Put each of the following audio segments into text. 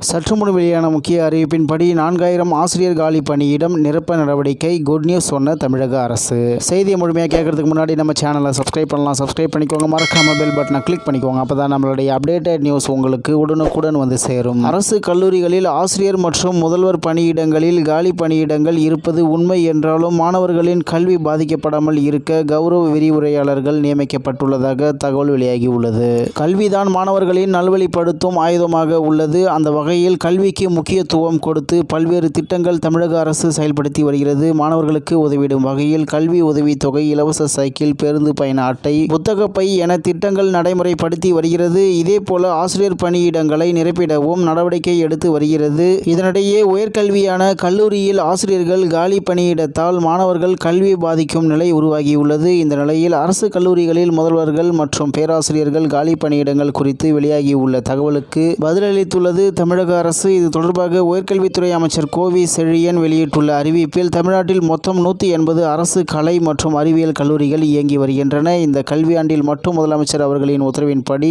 சற்று முன் வெளியான முக்கிய அறிவிப்பின்படி 4000 ஆசிரியர் காலி பணியிடம் நிரப்ப நடவடிக்கை. குட் நியூஸ் சொன்ன தமிழக அரசு. செய்தியை முழுமையாக கேட்கறதுக்கு முன்னாடி நம்ம சேனலை சப்ஸ்கிரைப் பண்ணலாம். சப்ஸ்கிரைப் பண்ணிக்கோங்க. மறக்காம பெல் பட்டனை கிளிக் பண்ணிக்கோங்க. அப்பதான் நம்மளுடைய அப்டேட்டட் நியூஸ் உங்களுக்கு உடனுக்குடன் வந்து சேரும். அரசு கல்லூரிகளில் ஆசிரியர் மற்றும் முதல்வர் பணியிடங்களில் காலி பணியிடங்கள் இருப்பது உண்மை என்றாலும் மாணவர்களின் கல்வி பாதிக்கப்படாமல் இருக்க கௌரவ விரிவுரையாளர்கள் நியமிக்கப்பட்டுள்ளதாக தகவல் வெளியாகியுள்ளது. கல்விதான் மாணவர்களின் நல்வழிப்படுத்தும் ஆயுதமாக உள்ளது. அந்த வகையில் கல்விக்கு முக்கியத்துவம் கொடுத்து பல்வேறு திட்டங்கள் தமிழக அரசு செயல்படுத்தி வருகிறது. மாணவர்களுக்கு உதவிடும் வகையில் கல்வி உதவித்தொகை, இலவச சைக்கிள், பேருந்து பயண அட்டை, புத்தக பை என திட்டங்கள் நடைமுறைப்படுத்தி வருகிறது. இதேபோல ஆசிரியர் பணியிடங்களை நிரப்பிடவும் நடவடிக்கை எடுத்து வருகிறது. இதனிடையே உயர்கல்வியான கல்லூரியில் ஆசிரியர்கள் காலி பணியிடத்தால் மாணவர்கள் கல்வி பாதிக்கும் நிலை உருவாகியுள்ளது. இந்த நிலையில் அரசு கல்லூரிகளில் முதல்வர்கள் மற்றும் பேராசிரியர்கள் காலி பணியிடங்கள் குறித்து வெளியாகியுள்ள தகவலுக்கு பதிலளித்துள்ளது தமிழக அரசு. இது தொடர்பாக உயர்கல்வித்துறை அமைச்சர் கோவி செழியன் வெளியிட்டுள்ள அறிவிப்பில் தமிழ்நாட்டில் மொத்தம் 180 அரசு கலை மற்றும் அறிவியல் கல்லூரிகள் இயங்கி வருகின்றன. இந்த கல்வியாண்டில் மட்டும் முதலமைச்சர் அவர்களின் உத்தரவின்படி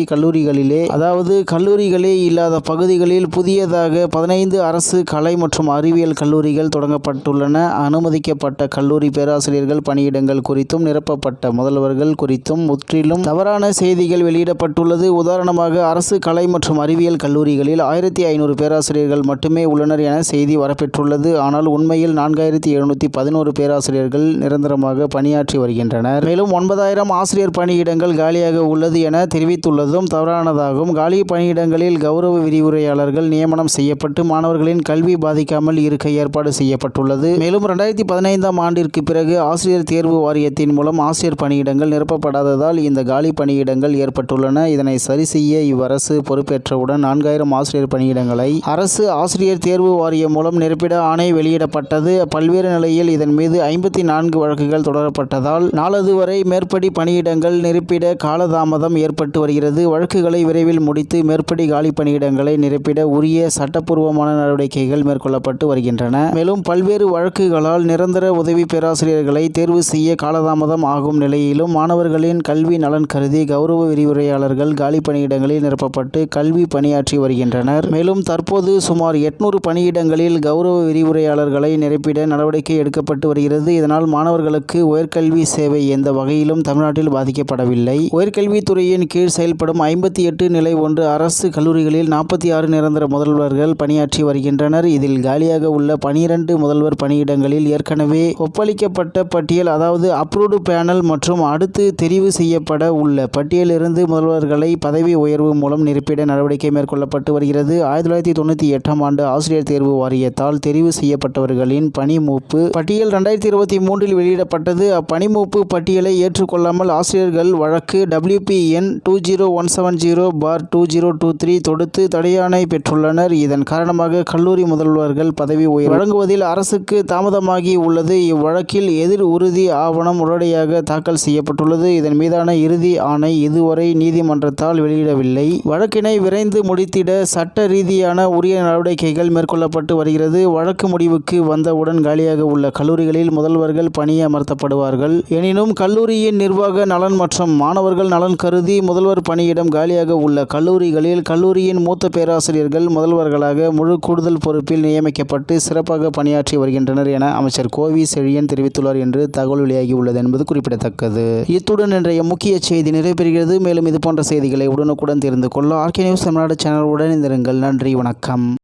கல்லூரிகளே இல்லாத பகுதிகளில் புதியதாக 15 அரசு கலை மற்றும் அறிவியல் கல்லூரிகள் தொடங்கப்பட்டுள்ளன. அனுமதிக்கப்பட்ட கல்லூரி பேராசிரியர்கள் பணியிடங்கள் குறித்தும் நிரப்பப்பட்ட முதல்வர்கள் குறித்தும் முற்றிலும் தவறான செய்திகள் வெளியிடப்பட்டுள்ளது. உதாரணமாக அரசு கலை மற்றும் அறிவியல் கல்லூரிகளில் 1500 பேராசிரியர்கள் மட்டுமே உள்ளனர் என செய்தி வரப்பெற்றுள்ளது. ஆனால் உண்மையில் 4711 பேராசிரியர்கள் நிரந்தரமாக பணியாற்றி வருகின்றனர். மேலும் 9000 ஆசிரியர் பணியிடங்கள் காலியாக உள்ளது என தெரிவித்துள்ளதும் தவறானதாகும். காலி பணியிடங்களில் கௌரவ விரிவுரையாளர்கள் நியமனம் செய்யப்பட்டு மாணவர்களின் கல்வி பாதிக்காமல் இருக்க ஏற்பாடு செய்யப்பட்டுள்ளது. மேலும் 2015ஆம் ஆண்டிற்கு பிறகு ஆசிரியர் தேர்வு வாரியத்தின் மூலம் ஆசிரியர் பணியிடங்கள் நிரப்பப்படாததால் இந்த காலி பணியிடங்கள் ஏற்பட்டுள்ளன. இதனை சரி செய்ய இவ்வரசு பொறுப்பேற்றவுடன் 4000 ஆசிரியர் பணியிடங்களை அரசு ஆசிரியர் தேர்வு வாரியம் மூலம் நிரப்பிட ஆணை வெளியிடப்பட்டது. பல்வேறு நிலையில் இதன் மீது 54 வழக்குகள் தொடரப்பட்டதால் நாளதுவரை மேற்படி பணியிடங்கள் நிரப்பிட காலதாமதம் ஏற்பட்டு வருகிறது. வழக்குகளை விரைவில் முடித்து மேற்படி காலி பணியிடங்களை நிரப்பிட உரிய சட்டப்பூர்வமான நடவடிக்கைகள் மேற்கொள்ளப்பட்டு வருகின்றன. மேலும் பல்வேறு வழக்குகளால் நிரந்தர உதவி பேராசிரியர்களை தேர்வு செய்ய காலதாமதம் ஆகும் நிலையிலும் மாணவர்களின் கல்வி நலன் கருதி கௌரவ விரிவுரையாளர்கள் காலி பணியிடங்களில் நிரப்பப்பட்டு கல்வி பணியாற்றி வருகின்றனர். மேலும் தற்போது சுமார் 800 பணியிடங்களில் கௌரவ விரிவுரையாளர்களை நிரப்பிட நடவடிக்கை எடுக்கப்பட்டு வருகிறது. இதனால் மாணவர்களுக்கு உயர்கல்வி சேவை எந்த வகையிலும் தமிழ்நாட்டில் பாதிக்கப்படவில்லை. உயர்கல்வித்துறையின் கீழ் செயல்படும் 58 நிலை 1 அரசு கல்லூரிகளில் 46 நிரந்தர முதல்வர்கள் பணியாற்றி வருகின்றனர். இதில் காலியாக உள்ள 12 முதல்வர் பணியிடங்களில் ஏற்கனவே ஒப்பளிக்கப்பட்ட பட்டியல், அதாவது அப்ரூவ்டு பேனல் மற்றும் அடுத்து தெரிவு செய்யப்பட உள்ள பட்டியலிருந்து முதல்வர்களை பதவி உயர்வு மூலம் நிரப்பிட நடவடிக்கை மேற்கொள்ளப்பட்டு வருகிறது. 1998ஆம் ஆண்டு ஆசிரியர் தேர்வு வாரியத்தால் தெரிவு செய்யப்பட்டவர்களின் பணிமூப்பு பட்டியல் 2023இல் வெளியிடப்பட்டது. அப்பணிமூப்பு பட்டியலை ஏற்றுக்கொள்ளாமல் ஆசிரியர்கள் வழக்கு WPN 20170/2023 தொடுத்து தடையாணை பெற்றுள்ளனர். இதன் காரணமாக கல்லூரி முதல்வர்கள் பதவி உயர்வு வழங்குவதில் அரசுக்கு தாமதமாகி உள்ளது. இவ்வழக்கில் எதிர் உறுதி ஆவணம் உடனடியாக தாக்கல் செய்யப்பட்டுள்ளது. இதன் மீதான இறுதி ஆணை இதுவரை நீதிமன்றத்தால் வெளியிடவில்லை. வழக்கினை விரைந்து முடித்திட சட்ட ரீதியான உரிய நடவடிக்கைகள் மேற்கொள்ளப்பட்டு வருகிறது. வழக்கு முடிவுக்கு வந்தவுடன் காலியாக உள்ள கல்லூரிகளில் முதல்வர்கள் பணியமர்த்தப்படுவார்கள். எனினும் கல்லூரியின் நிர்வாக நலன் மற்றும் மாணவர்கள் நலன் கருதி முதல்வர் பணியிடம் காலியாக உள்ள கல்லூரிகளில் கல்லூரியின் மூத்த பேராசிரியர்கள் முதல்வர்களாக முழு கூடுதல் பொறுப்பில் நியமிக்கப்பட்டு சிறப்பாக பணியாற்றி வருகின்றனர் என அமைச்சர் கோவி செழியன் தெரிவித்துள்ளார் என்று தகவல் வெளியாகியுள்ளது என்பது குறிப்பிடத்தக்கது. இத்துடன் இன்றைய முக்கிய செய்தி நிறைவேறுகிறது. மேலும் இதுபோன்ற செய்திகளை உடனுக்குடன் தெரிந்து கொள்ள ஆர்கே நியூஸ் தமிழ்நாடு சேனலுடன் இணைந்திருங்கள். நன்றி, வணக்கம்.